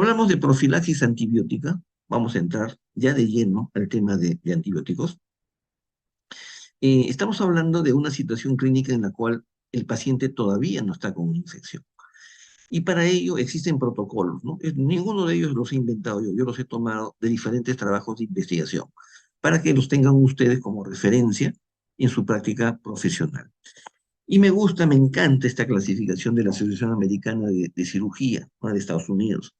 hablamos de profilaxis antibiótica, vamos a entrar ya de lleno al tema de antibióticos. Estamos hablando de una situación clínica en la cual el paciente todavía no está con una infección. Y para ello existen protocolos, ¿no? Ninguno de ellos los he inventado yo los he tomado de diferentes trabajos de investigación, para que los tengan ustedes como referencia en su práctica profesional. Y me gusta, me encanta esta clasificación de la Asociación Americana de Cirugía, ¿no?, de Estados Unidos,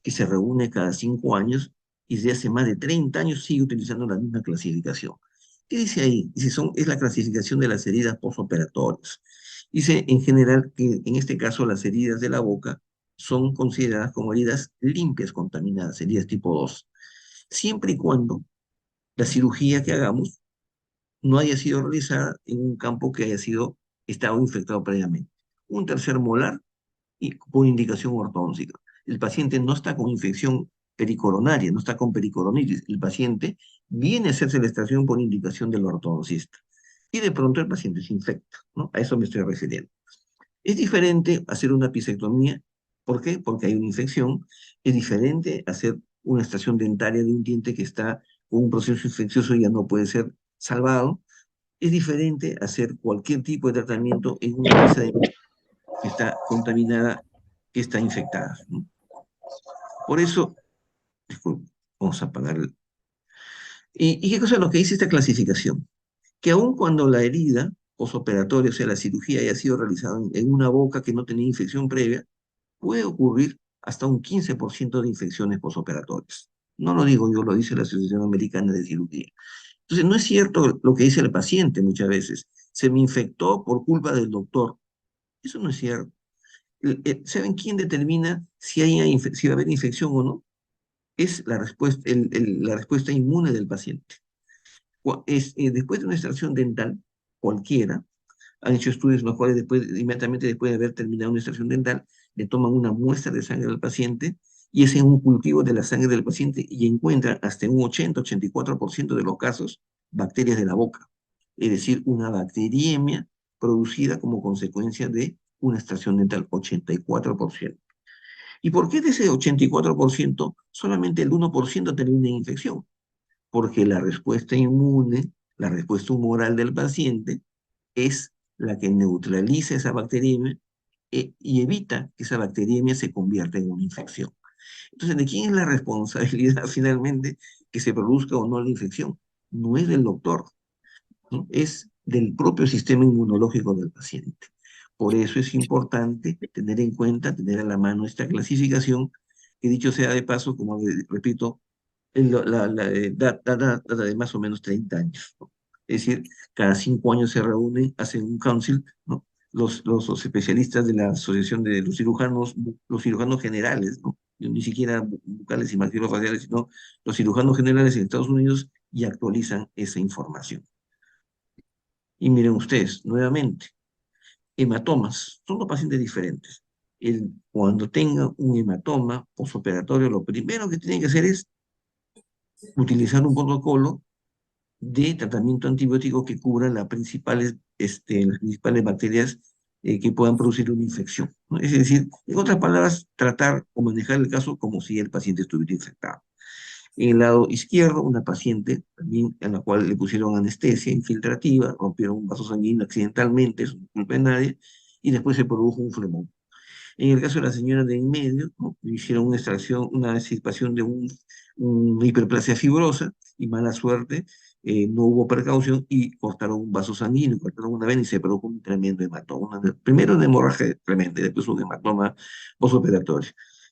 que se reúne cada 5 años y desde hace más de 30 años sigue utilizando la misma clasificación. ¿Qué dice ahí? Dice, es la clasificación de las heridas postoperatorias. Dice en general que en este caso las heridas de la boca son consideradas como heridas limpias contaminadas, heridas tipo 2, siempre y cuando la cirugía que hagamos no haya sido realizada en un campo que haya estado infectado previamente. Un tercer molar y por indicación ortodóntica. El paciente no está con infección pericoronaria, no está con pericoronitis. El paciente viene a hacerse la extracción por indicación del ortodoncista. Y de pronto el paciente se infecta, ¿no? A eso me estoy refiriendo. Es diferente hacer una pisectomía. ¿Por qué? Porque hay una infección. Es diferente hacer una extracción dentaria de un diente que está con un proceso infeccioso y ya no puede ser salvado. Es diferente hacer cualquier tipo de tratamiento en una pieza que está contaminada, que está infectada, ¿no? Por eso, disculpe, vamos a apagar el... ¿Y qué cosa es lo que dice esta clasificación? Que aun cuando la herida posoperatoria, o sea, la cirugía haya sido realizada en una boca que no tenía infección previa, puede ocurrir hasta un 15% de infecciones posoperatorias. No lo digo yo, lo dice la Asociación Americana de Cirugía. Entonces, no es cierto lo que dice el paciente muchas veces. Se me infectó por culpa del doctor. Eso no es cierto. ¿Saben quién determina si va a haber infección o no? Es la respuesta, la respuesta inmune del paciente. Después de una extracción dental, cualquiera, han hecho estudios en los cuales inmediatamente después de haber terminado una extracción dental, le toman una muestra de sangre al paciente y hacen un cultivo de la sangre del paciente y encuentran hasta en un 80-84% de los casos bacterias de la boca. Es decir, una bacteriemia producida como consecuencia de una extracción dental, 84%. ¿Y por qué de ese 84% solamente el 1% termina en infección? Porque la respuesta inmune, la respuesta humoral del paciente es la que neutraliza esa bacteriemia y evita que esa bacteriemia se convierta en una infección. Entonces, ¿de quién es la responsabilidad finalmente que se produzca o no la infección? No es del doctor, ¿no? Es del propio sistema inmunológico del paciente. Por eso es importante tener en cuenta, tener a la mano esta clasificación, que dicho sea de paso, como repito, data de más o menos 30 años, ¿no? Es decir, cada 5 años se reúnen, hacen un council, ¿no? Los especialistas de la Asociación de los cirujanos generales, ¿no? Ni siquiera bucales y maxilofaciales, sino los cirujanos generales en Estados Unidos, y actualizan esa información. Y miren ustedes, nuevamente, hematomas, son dos pacientes diferentes. Cuando tenga un hematoma postoperatorio, lo primero que tienen que hacer es utilizar un protocolo de tratamiento antibiótico que cubra las principales bacterias que puedan producir una infección, ¿no? Es decir, en otras palabras, tratar o manejar el caso como si el paciente estuviera infectado. En el lado izquierdo, una paciente también a la cual le pusieron anestesia infiltrativa, rompieron un vaso sanguíneo accidentalmente, eso no es culpa de nadie, y después se produjo un flemón. En el caso de la señora de en medio, ¿no?, le hicieron una extracción, una extirpación de una hiperplasia fibrosa, y mala suerte, no hubo precaución y cortaron un vaso sanguíneo, cortaron una vena y se produjo un tremendo hematoma. Primero una hemorragia tremenda y después un hematoma postoperatorio.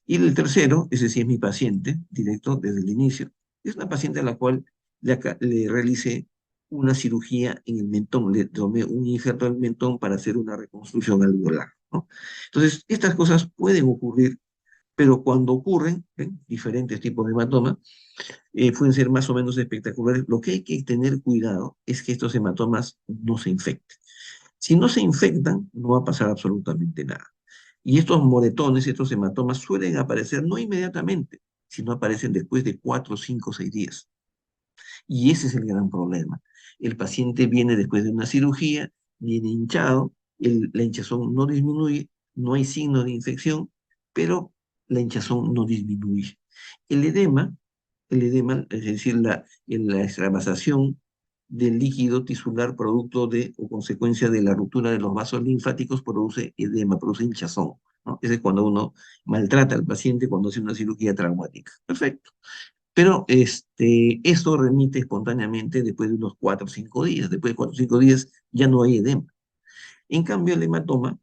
Y el tercero, ese sí es mi paciente, directo desde el inicio, es una paciente a la cual le realicé una cirugía en el mentón, le tomé un injerto al mentón para hacer una reconstrucción alveolar, ¿no? Entonces, estas cosas pueden ocurrir, pero cuando ocurren, ¿ven?, diferentes tipos de hematoma, pueden ser más o menos espectaculares. Lo que hay que tener cuidado es que estos hematomas no se infecten. Si no se infectan, no va a pasar absolutamente nada. Y estos moretones, estos hematomas suelen aparecer no inmediatamente, sino aparecen después de 4, 5, 6 días. Y ese es el gran problema. El paciente viene después de una cirugía, viene hinchado, la hinchazón no disminuye, no hay signos de infección, pero la hinchazón no disminuye. El edema, es decir, la extravasación del líquido tisular producto de o consecuencia de la ruptura de los vasos linfáticos produce edema, produce hinchazón, ¿no? Ese es cuando uno maltrata al paciente cuando hace una cirugía traumática. Perfecto. Pero esto remite espontáneamente después de unos 4 o 5 días. Después de 4 o 5 días ya no hay edema. En cambio, el hematoma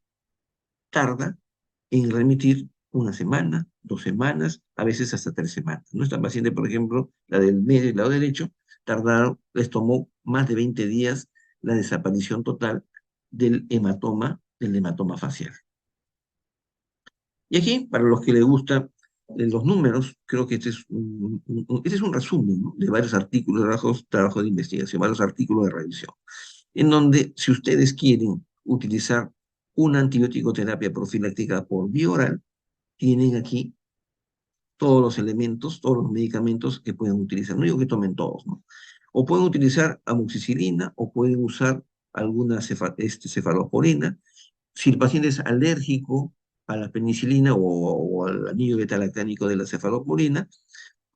tarda en remitir una semana, 2 semanas, a veces hasta 3 semanas. Nuestra paciente, por ejemplo, la del medio y lado derecho, les tomó más de 20 días la desaparición total del hematoma facial. Y aquí, para los que les gustan los números, creo que este es un resumen, ¿no?, de varios artículos, trabajos de investigación, varios artículos de revisión, en donde si ustedes quieren utilizar una antibiótico terapia profiláctica por vía oral, tienen aquí todos los elementos, todos los medicamentos que pueden utilizar. No digo que tomen todos, ¿no? O pueden utilizar amoxicilina o pueden usar alguna cefalosporina. Si el paciente es alérgico a la penicilina o al anillo beta-lactánico de la cefalosporina,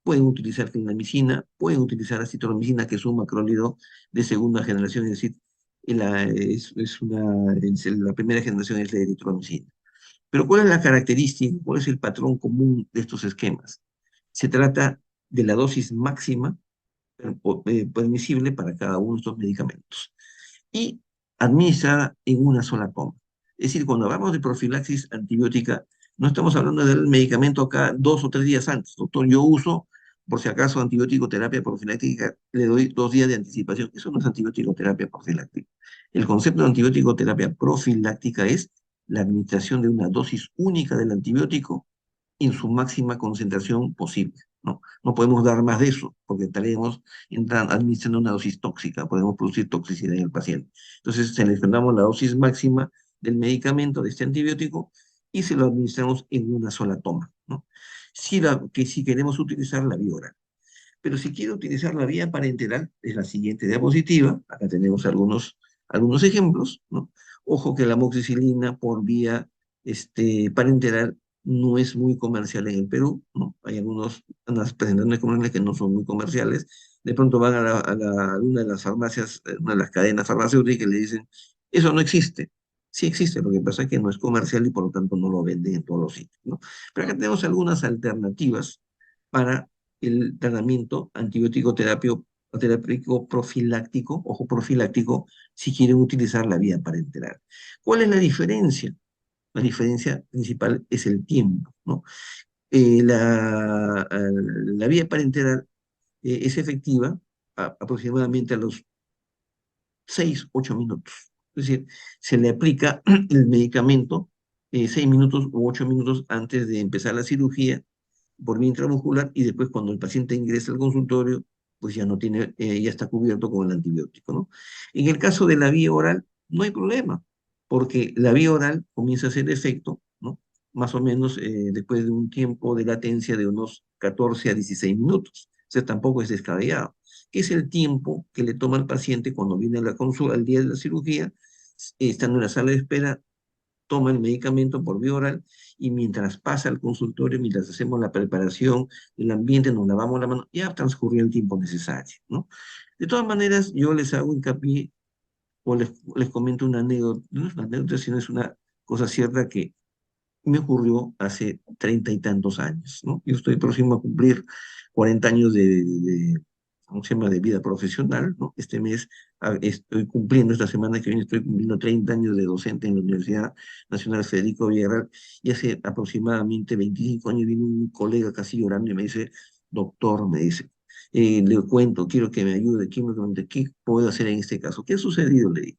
pueden utilizar clindamicina, pueden utilizar acitromicina, que es un macrólido de segunda generación, es decir, la primera generación es la eritromicina. Pero ¿cuál es la característica, cuál es el patrón común de estos esquemas? Se trata de la dosis máxima permisible para cada uno de estos medicamentos y administrada en una sola toma. Es decir, cuando hablamos de profilaxis antibiótica, no estamos hablando del medicamento cada 2 o 3 días antes. Doctor, yo uso, por si acaso, antibiótico terapia profiláctica, le doy 2 días de anticipación. Eso no es antibiótico terapia profiláctica. El concepto de antibiótico terapia profiláctica es la administración de una dosis única del antibiótico en su máxima concentración posible, ¿no? No podemos dar más de eso, porque estaríamos administrando una dosis tóxica, podemos producir toxicidad en el paciente. Entonces, seleccionamos la dosis máxima del medicamento, de este antibiótico, y se lo administramos en una sola toma, ¿no? Si queremos utilizar la vía oral. Pero si quiero utilizar la vía parenteral, es la siguiente diapositiva. Acá tenemos algunos ejemplos, ¿no? Ojo que la amoxicilina por vía parenteral no es muy comercial en el Perú, ¿no? Hay unas presentaciones comerciales que no son muy comerciales. De pronto van a una de las farmacias, una de las cadenas farmacéuticas y le dicen, eso no existe. Sí existe, lo que pasa es que no es comercial y por lo tanto no lo venden en todos los sitios, ¿no? Pero acá tenemos algunas alternativas para el tratamiento antibiótico terapéutico profiláctico, ojo, profiláctico, si quieren utilizar la vía parenteral. ¿Cuál es la diferencia? La diferencia principal es el tiempo, ¿no? La vía parenteral es efectiva aproximadamente a los 6, 8 minutos. Es decir, se le aplica el medicamento 6 minutos u 8 minutos antes de empezar la cirugía por vía intramuscular y después cuando el paciente ingresa al consultorio, pues ya no tiene, ya está cubierto con el antibiótico, ¿no? En el caso de la vía oral, no hay problema, porque la vía oral comienza a hacer efecto, ¿no? Más o menos después de un tiempo de latencia de unos 14 a 16 minutos. O sea, tampoco es descabellado. ¿Qué es el tiempo que le toma al paciente cuando viene a la consulta al día de la cirugía, estando en la sala de espera, toma el medicamento por vía oral y mientras pasa al consultorio, mientras hacemos la preparación del ambiente, nos lavamos la mano, ya transcurrió el tiempo necesario, ¿no? De todas maneras, yo les hago hincapié o les comento una anécdota, no es una anécdota, sino es una cosa cierta que me ocurrió hace 30 y tantos años, ¿no? Yo estoy próximo a cumplir 40 años ¿cómo se llama?, de vida profesional, ¿no? Este mes estoy cumpliendo, esta semana que viene estoy cumpliendo 30 años de docente en la Universidad Nacional Federico Villarreal, y hace aproximadamente 25 años vino un colega casi llorando y me dice, doctor, me dice, le cuento, quiero que me ayude, ¿qué puedo hacer en este caso? ¿Qué ha sucedido? Le digo.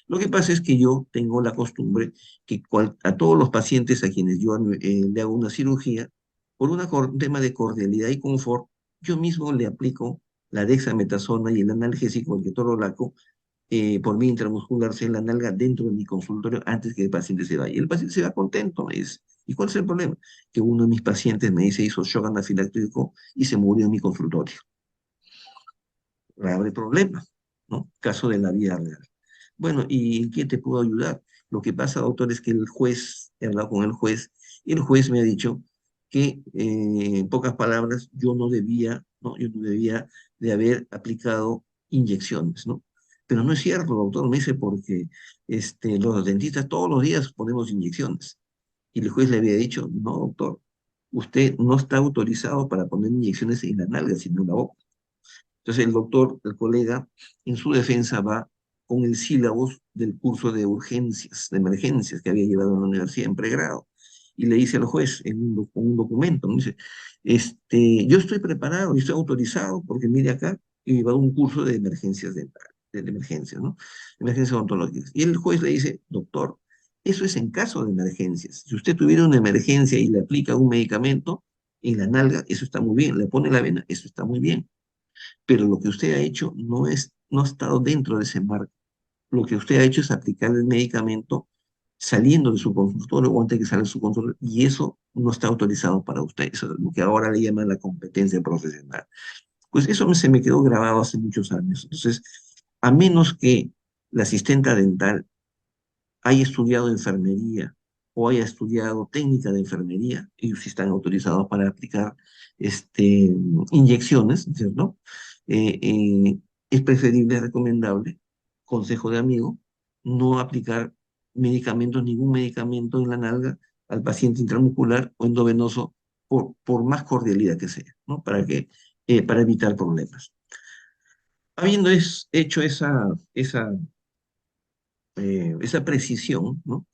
Lo que pasa es que yo tengo la costumbre que a todos los pacientes a quienes yo le hago una cirugía, por un tema de cordialidad y confort, yo mismo le aplico la dexametasona y el analgésico, el ketorolaco, por vía intramuscular en la nalga dentro de mi consultorio antes que el paciente se vaya. Y el paciente se va contento, me dice. ¿Y cuál es el problema? Que uno de mis pacientes me dice hizo shock anafiláctico y se murió en mi consultorio. Grave problema, ¿no? Caso de la vida real. Bueno, ¿y en qué te puedo ayudar? Lo que pasa, doctor, es que he hablado con el juez, y el juez me ha dicho que, en pocas palabras, yo no debía, ¿no? Yo no debía de haber aplicado inyecciones, ¿no? Pero no es cierto, doctor, me dice, porque los dentistas todos los días ponemos inyecciones. Y el juez le había dicho, no, doctor, usted no está autorizado para poner inyecciones en la nalga, sino en la boca. Entonces el doctor, el colega, en su defensa va con el sílabus del curso de urgencias, de emergencias que había llevado en la universidad en pregrado. Y le dice al juez en un documento, me dice, yo estoy preparado y estoy autorizado porque mire acá, he llevado un curso de emergencias dentales, de emergencias, ¿no? Emergencias odontológicas. Y el juez le dice, doctor, eso es en caso de emergencias. Si usted tuviera una emergencia y le aplica un medicamento en la nalga, eso está muy bien. Le pone la vena, eso está muy bien, pero lo que usted ha hecho no ha estado dentro de ese marco. Lo que usted ha hecho es aplicar el medicamento saliendo de su consultorio o antes de que salga de su consultorio, y eso no está autorizado para usted. Eso es lo que ahora le llaman la competencia profesional. Pues eso se me quedó grabado hace muchos años. Entonces, a menos que la asistenta dental haya estudiado enfermería o haya estudiado técnica de enfermería, ellos sí están autorizados para aplicar inyecciones, ¿cierto? Eh, eh, es preferible, es recomendable, consejo de amigo, no aplicar medicamentos, ningún medicamento en la nalga al paciente intramuscular o endovenoso, por más cordialidad que sea, ¿no? Para evitar problemas. Habiendo hecho esa precisión, ¿no?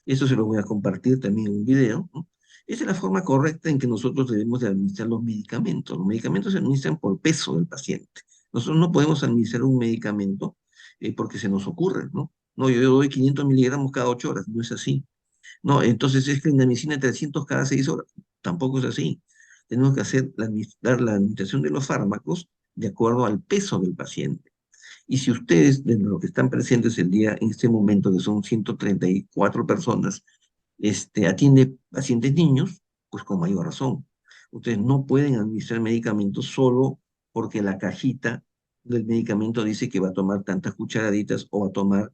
Eso se lo voy a compartir también en un video, ¿no? Esa es la forma correcta en que nosotros debemos de administrar los medicamentos. Los medicamentos se administran por peso del paciente. Nosotros no podemos administrar un medicamento porque se nos ocurre, ¿no? No, yo doy 500 miligramos cada 8 horas, no es así. No, entonces es que la medicina 300 cada 6 horas, tampoco es así. Tenemos que dar la administración de los fármacos de acuerdo al peso del paciente. Y si ustedes, de los que están presentes el día, en este momento, que son 134 personas, atiende pacientes niños, pues con mayor razón. Ustedes no pueden administrar medicamentos solo porque la cajita del medicamento dice que va a tomar tantas cucharaditas o va a tomar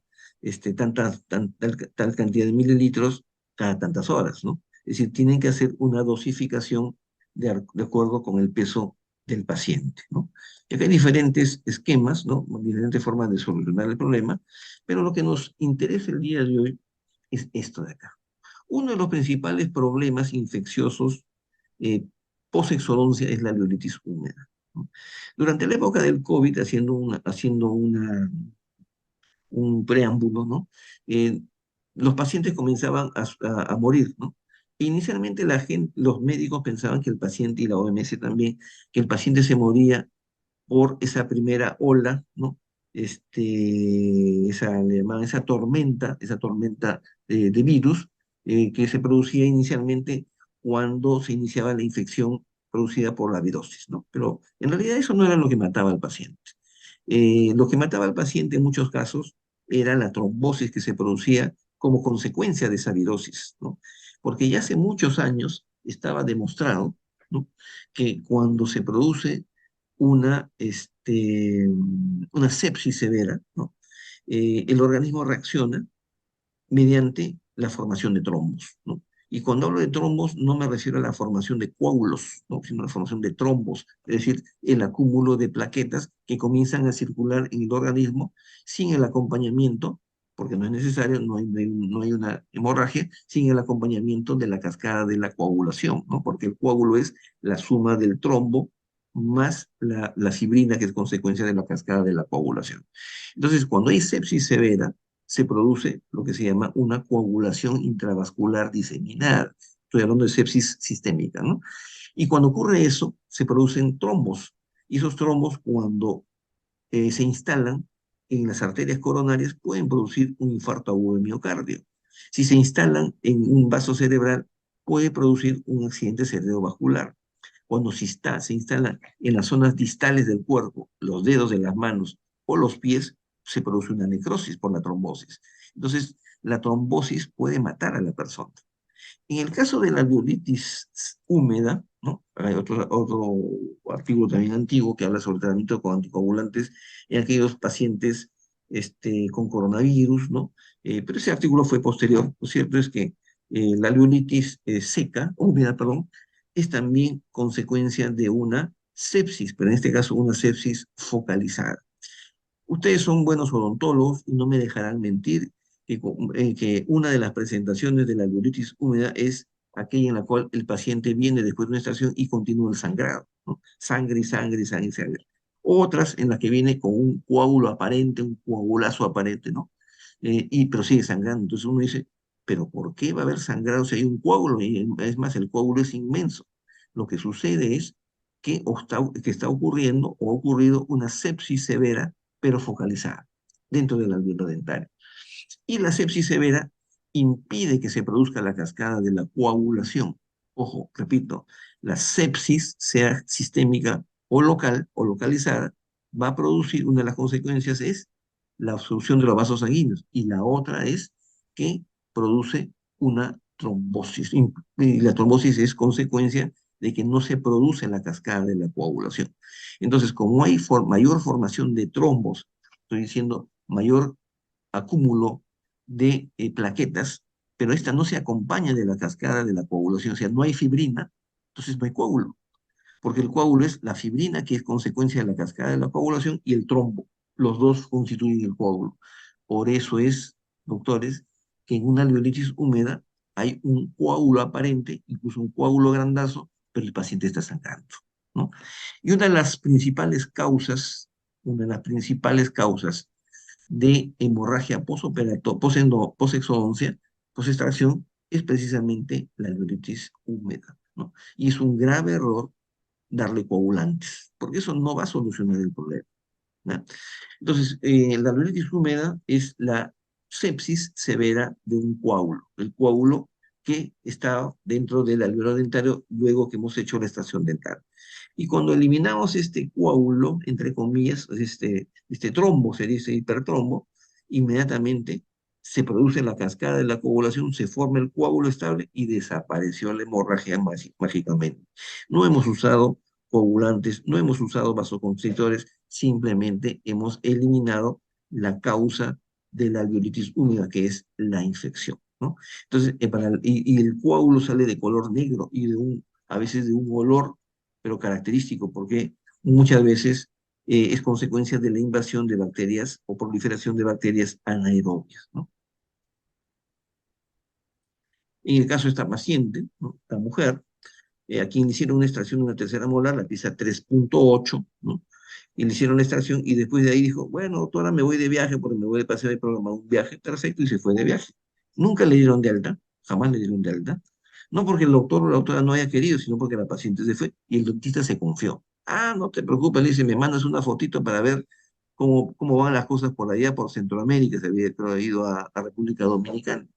tal cantidad de mililitros cada tantas horas, ¿no? Es decir, tienen que hacer una dosificación de acuerdo con el peso del paciente, ¿no? Y acá hay diferentes esquemas, ¿no? Diferentes formas de solucionar el problema, pero lo que nos interesa el día de hoy es esto de acá. Uno de los principales problemas infecciosos eh, post-exodoncia es la alveolitis húmeda, ¿no? Durante la época del COVID, un preámbulo, ¿no? Los pacientes comenzaban a morir, ¿no? Inicialmente los médicos pensaban que el paciente, y la OMS también, que el paciente se moría por esa primera ola, ¿no? Le llamaban esa tormenta de virus que se producía inicialmente cuando se iniciaba la infección producida por la virosis, ¿no? Pero en realidad eso no era lo que mataba al paciente. Lo que mataba al paciente en muchos casos era la trombosis que se producía como consecuencia de esa virosis, ¿no? Porque ya hace muchos años estaba demostrado, ¿no?, que cuando se produce una sepsis severa, ¿no? El organismo reacciona mediante la formación de trombos, ¿no? Y cuando hablo de trombos, no me refiero a la formación de coágulos, ¿no?, sino a la formación de trombos, es decir, el acúmulo de plaquetas que comienzan a circular en el organismo sin el acompañamiento, porque no es necesario, no hay una hemorragia, sin el acompañamiento de la cascada de la coagulación, ¿no? Porque el coágulo es la suma del trombo más la fibrina, que es consecuencia de la cascada de la coagulación. Entonces, cuando hay sepsis severa, se produce lo que se llama una coagulación intravascular diseminada. Estoy hablando de sepsis sistémica, ¿no? Y cuando ocurre eso, se producen trombos. Y esos trombos, cuando se instalan en las arterias coronarias, pueden producir un infarto agudo de miocardio. Si se instalan en un vaso cerebral, puede producir un accidente cerebrovascular. Cuando se instala en las zonas distales del cuerpo, los dedos de las manos o los pies, se produce una necrosis por la trombosis. Entonces, la trombosis puede matar a la persona. En el caso de la alveolitis húmeda, ¿no? Hay otro artículo también antiguo que habla sobre tratamiento con anticoagulantes en aquellos pacientes con coronavirus, ¿no? Pero ese artículo fue posterior. Lo cierto es que la alveolitis seca, húmeda, perdón, es también consecuencia de una sepsis, pero en este caso una sepsis focalizada. Ustedes son buenos odontólogos y no me dejarán mentir que una de las presentaciones de la alveolitis húmeda es aquella en la cual el paciente viene después de una extracción y continúa el sangrado, ¿no? Sangre y sangre y sangre y sangre. Otras en las que viene con un coágulo aparente, un coagulazo aparente, ¿no? Pero sigue sangrando. Entonces uno dice, ¿pero por qué va a haber sangrado si hay un coágulo? Y es más, el coágulo es inmenso. Lo que sucede es que está ocurriendo o ha ocurrido una sepsis severa pero focalizada dentro del alveolo dentario. Y la sepsis severa impide que se produzca la cascada de la coagulación. Ojo, repito, la sepsis, sea sistémica o local o localizada, va a producir, una de las consecuencias es la obstrucción de los vasos sanguíneos y la otra es que produce una trombosis. Y la trombosis es consecuencia de que no se produce la cascada de la coagulación. Entonces, como hay mayor formación de trombos, estoy diciendo mayor acúmulo de plaquetas, pero esta no se acompaña de la cascada de la coagulación, o sea, no hay fibrina, entonces no hay coágulo, porque el coágulo es la fibrina que es consecuencia de la cascada de la coagulación y el trombo, los dos constituyen el coágulo. Por eso es, doctores, que en una alveolitis húmeda hay un coágulo aparente, incluso un coágulo grandazo, pero el paciente está sangrando, ¿no? Y una de las principales causas de hemorragia posexodoncia, posextracción, es precisamente la alveolitis húmeda, ¿no? Y es un grave error darle coagulantes, porque eso no va a solucionar el problema, ¿no? Entonces, la alveolitis húmeda es la sepsis severa de un coágulo, el coágulo que está dentro del alveolo dentario luego que hemos hecho la extracción dental. Y cuando eliminamos este coágulo, entre comillas, este trombo, se dice hipertrombo, inmediatamente se produce la cascada de la coagulación, se forma el coágulo estable y desapareció la hemorragia mágicamente. No hemos usado coagulantes, no hemos usado vasoconstrictores, simplemente hemos eliminado la causa de la alveolitis húmeda, que es la infección, ¿no? Entonces, y el coágulo sale de color negro y a veces de un olor, pero característico, porque muchas veces es consecuencia de la invasión de bacterias o proliferación de bacterias anaerobias, ¿no? En el caso de esta paciente, ¿no? Esta mujer, a quien le hicieron una extracción de una tercera molar, la pieza 3.8, ¿no? Y le hicieron la extracción y después de ahí dijo, bueno, doctora, me voy de viaje porque me voy de paseo y programar un viaje, perfecto, y se fue de viaje. Nunca le dieron de alta, jamás le dieron de alta. No porque el doctor o la doctora no haya querido, sino porque la paciente se fue y el dentista se confió. Ah, no te preocupes, le dice, me mandas una fotito para ver cómo van las cosas por allá, por Centroamérica, se había creo, ido a República Dominicana.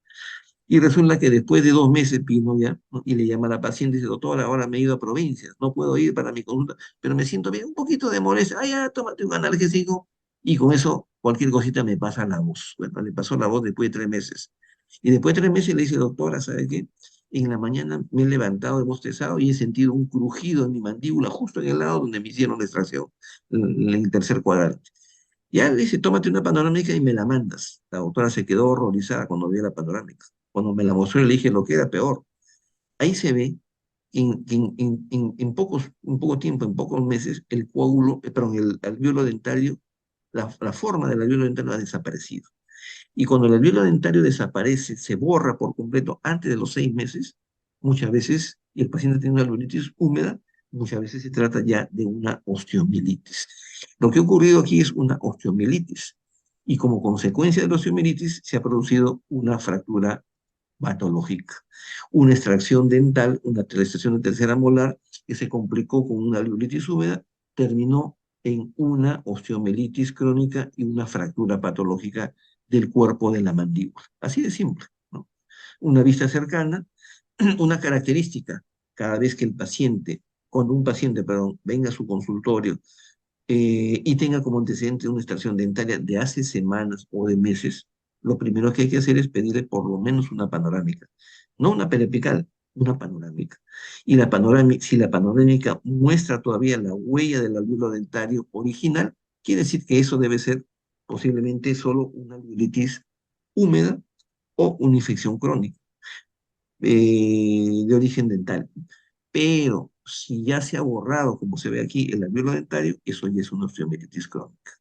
Y resulta que después de 2 meses vino ya, ¿no? Y le llama a la paciente y dice, doctora, ahora me he ido a provincias, no puedo ir para mi consulta, pero me siento bien, un poquito de molestia, ah, ya, tómate un analgésico, y con eso cualquier cosita me pasa la voz. Bueno, le pasó la voz después de 3 meses. Y después de 3 meses le dice, doctora, ¿sabe qué? En la mañana me he levantado, he bostezado y he sentido un crujido en mi mandíbula, justo en el lado donde me hicieron la extracción, en el tercer cuadrante. Ya le dice, tómate una panorámica y me la mandas. La doctora se quedó horrorizada cuando vio la panorámica. Cuando me la mostró, le dije lo que era peor. Ahí se ve en poco tiempo, en pocos meses, el coágulo, perdón, el alvéolo dentario, la forma del alvéolo dentario ha desaparecido. Y cuando el alvéolo dentario desaparece, se borra por completo antes de los 6 meses, muchas veces, y el paciente tiene una alveolitis húmeda, muchas veces se trata ya de una osteomielitis. Lo que ha ocurrido aquí es una osteomielitis. Y como consecuencia de la osteomielitis se ha producido una fractura patológica. Una extracción dental, una extracción de tercera molar que se complicó con una alveolitis húmeda, terminó en una osteomielitis crónica y una fractura patológica del cuerpo de la mandíbula. Así de simple, ¿no? Una vista cercana, una característica, cada vez que cuando un paciente, perdón, venga a su consultorio y tenga como antecedente una extracción dentaria de hace semanas o de meses, lo primero que hay que hacer es pedirle por lo menos una panorámica. No una periapical, una panorámica. Y si la panorámica muestra todavía la huella del alvéolo dentario original, quiere decir que eso debe ser posiblemente solo una alveolitis húmeda o una infección crónica de origen dental. Pero si ya se ha borrado, como se ve aquí, el alveolo dentario, eso ya es una osteomielitis crónica.